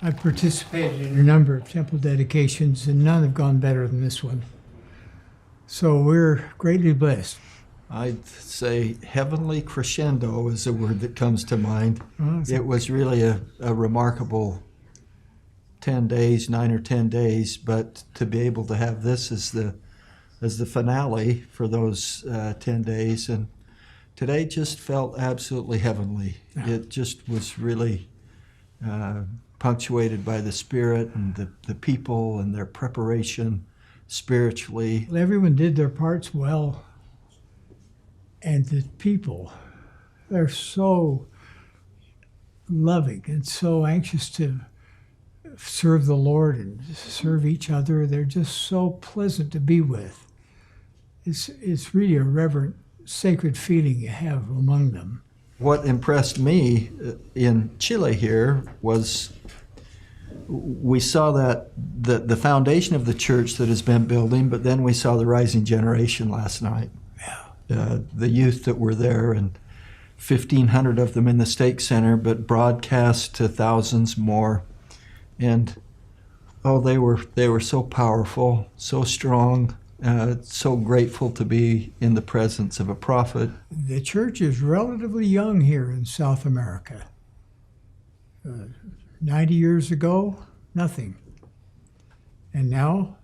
I've participated in a number of temple dedications, and none have gone better than this one. So we're greatly blessed. I'd say heavenly crescendo is a word that comes to mind. Oh, It was really a remarkable 10 days, 9 or 10 days, but to be able to have this as the finale for those 10 days. And today just felt absolutely heavenly. Yeah. It just was really punctuated by the Spirit and the people and their preparation spiritually. Everyone did their parts well, and the people, they're so loving and so anxious to serve the Lord and serve each other. They're just so pleasant to be with. It's really a reverent, sacred feeling you have among them. What impressed me in Chile here was we saw that the foundation of the church that has been building, but then we saw the rising generation last night. Yeah. The youth that were there, and 1,500 of them in the stake center, but broadcast to thousands more. And they were so powerful, so strong, so grateful to be in the presence of a prophet. The church is relatively young here in South America. 90 years ago, nothing. And now,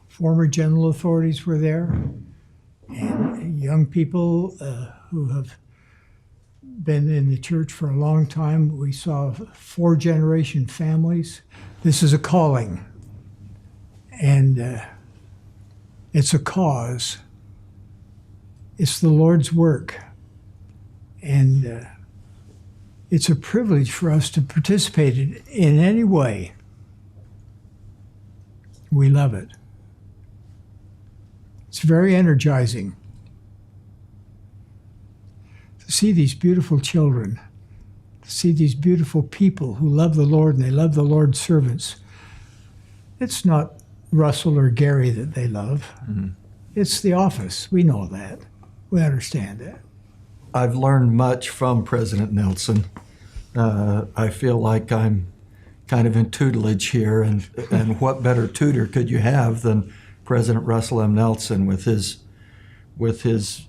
former general authorities were there, and young people who have been in the church for a long time. We saw 4-generation families. This is a calling, and it's a cause. It's the Lord's work, and it's a privilege for us to participate in any way. We love it. It's very energizing to see these beautiful children, to see these beautiful people who love the Lord and they love the Lord's servants. It's not Russell or Gary that they love. Mm-hmm. It's the office. We know that. We understand that. I've learned much from President Nelson. I feel like I'm kind of in tutelage here, and what better tutor could you have than President Russell M. Nelson with his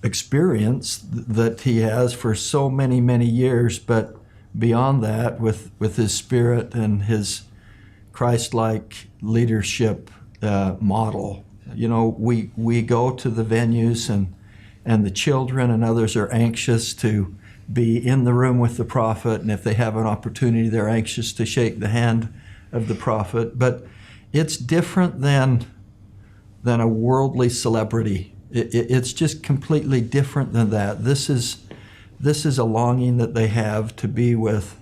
experience that he has for so many, many years, but beyond that, with his spirit and his Christ-like leadership model. You know, we go to the venues, and the children and others are anxious to be in the room with the prophet, and if they have an opportunity, they're anxious to shake the hand of the prophet. But it's different than a worldly celebrity. It's just completely different than that. This is a longing that they have to be with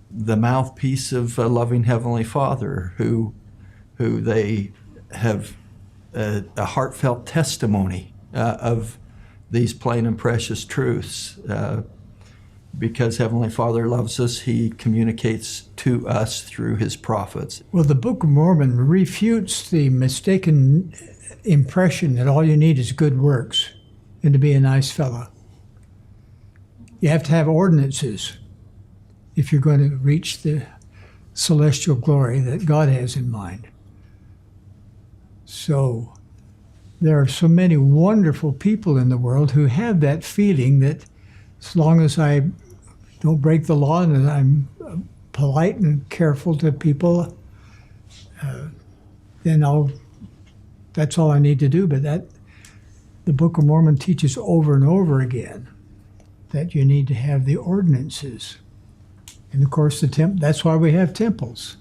the mouthpiece of a loving Heavenly Father, who they have a heartfelt testimony of these plain and precious truths. Because Heavenly Father loves us, He communicates to us through His prophets. Well, the Book of Mormon refutes the mistaken impression that all you need is good works and to be a nice fellow. You have to have ordinances if you're going to reach the celestial glory that God has in mind. So there are so many wonderful people in the world who have that feeling that as long as I don't break the law and I'm polite and careful to people, then that's all I need to do. But the Book of Mormon teaches over and over again that you need to have the ordinances. And of course, that's why we have temples,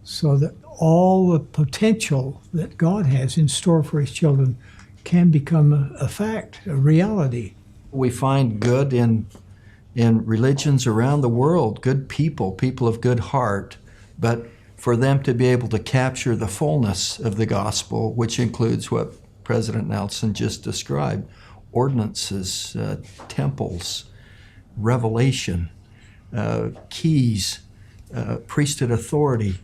so that all the potential that God has in store for His children can become a fact, a reality. We find good in religions around the world, good people of good heart, but for them to be able to capture the fullness of the gospel, which includes what President Nelson just described, ordinances, temples, revelation, keys, priesthood authority.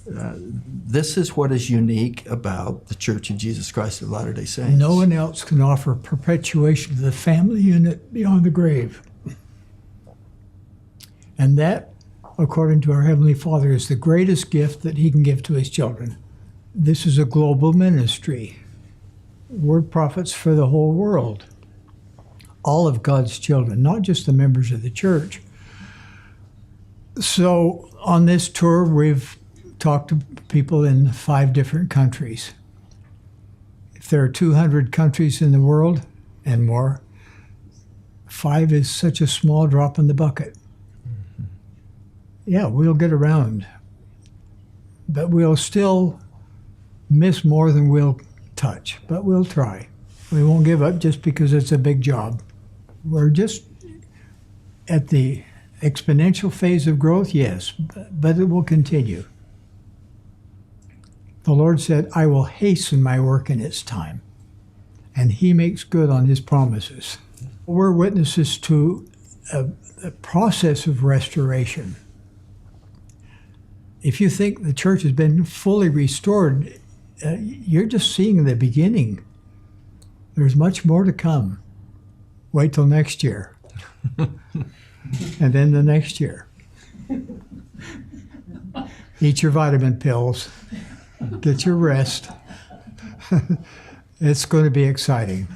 This is what is unique about the Church of Jesus Christ of Latter-day Saints. No one else can offer perpetuation of the family unit beyond the grave. And that, according to our Heavenly Father, is the greatest gift that He can give to His children. This is a global ministry. We're prophets for the whole world. All of God's children, not just the members of the church. So on this tour, we've talked to people in 5 different countries. If there are 200 countries in the world and more, 5 is such a small drop in the bucket. Yeah, we'll get around, but we'll still miss more than we'll touch, but we'll try. We won't give up just because it's a big job. We're just at the exponential phase of growth, yes, but it will continue. The Lord said, I will hasten my work in its time, and He makes good on His promises. We're witnesses to a process of restoration. If you think the church has been fully restored, you're just seeing the beginning. There's much more to come. Wait till next year. And then the next year. Eat your vitamin pills. Get your rest. It's going to be exciting.